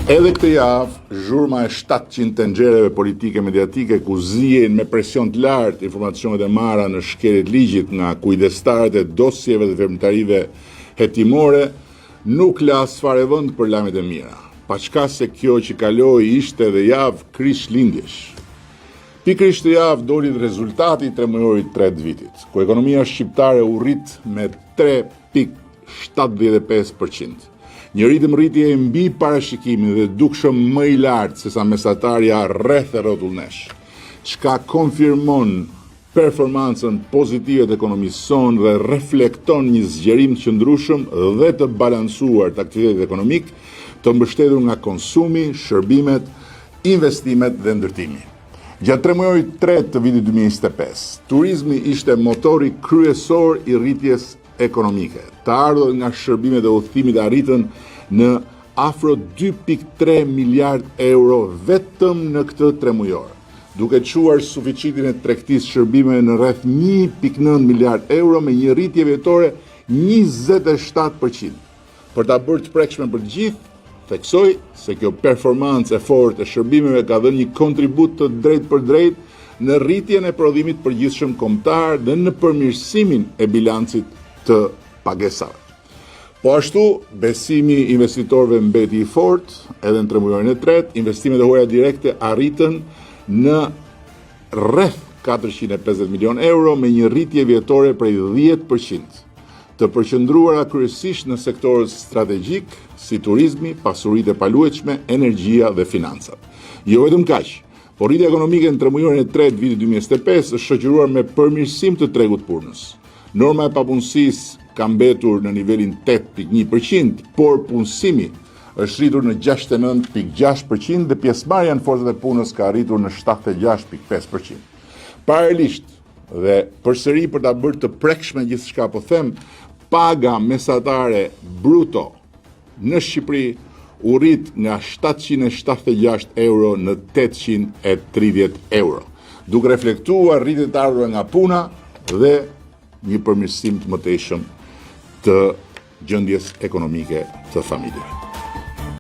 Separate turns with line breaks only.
Edhe këtë javë, zhurma e 700 tenxhereve politike mediatike ku zihen me presion të lartë informacionet e marra në shkeljet ligjit nga kujdestarët e dosjeve dhe veprimtarive hetimore, nuk la asfare vend për lajmet e mira. Pa çka se kjo që kaloi ishte edhe javë krish lindjesh. Pikërisht të javë doli rezultati i tremujorit 3 vitit, ku ekonomia shqiptare u rrit me 3,75%. Një ritëm rritje e mbi parashikimin dhe dukshëm më i lartë se sa mesatarja rreth e rrotullnesh, çka konfirmon performancën pozitive të ekonomisë sonë dhe reflekton një zgjerim të qëndrueshëm dhe të balancuar të aktivitetit ekonomik, të mbështetur nga konsumi, shërbimet, investimet dhe ndërtimi. Gjatë tremujorit 3 të vitit 2025, turizmi ishte motori kryesor i rritjes ekonomike. Të ardhur nga shërbimet e udhëtimit arritën në afro 2,3 miliard euro vetëm në këtë tremujor, duke çuar suficitin e tregtisë shërbimeve në rreth 1,9 miliard euro me një rritje vjetore 27%. Për ta bërë të prekshme për të gjithë, theksoj se kjo performancë e fortë e shërbimeve ka dhënë një kontribut të drejtë për drejtë në rritjen e prodhimit përgjithshëm kombëtar dhe në përmirësimin e bilancit të pagesave. Po ashtu, besimi investitorëve mbeti i fortë, edhe në tremujorin e tretë, investimet e huaja direkte arritën në rreth 450 milion euro me një rritje vjetore prej 10%, të përqendruara kryesisht në sektorët strategjik si turizmi, pasuritë e paluajtshme, energjia dhe financat. Jo vetëm kaq, por rritja ekonomike në tremujorin e tretë vitit 2025 është shoqëruar me përmirësim të tregut punës. Norma e papunësisë ka mbetur në nivelin 8,1%, por punësimi është rritur në 69,6% dhe pjesëmarrja në forcat e punës ka arritur në 76,5%. Paralelisht dhe përsëri për ta bërë të prekshme gjithçka po them, paga mesatare bruto në Shqipëri u rrit nga 776 euro në 830 euro, duke reflektuar rritje të ardhura nga puna dhe një përmirësim të mëtejshëm të gjendjes ekonomike të familjeve.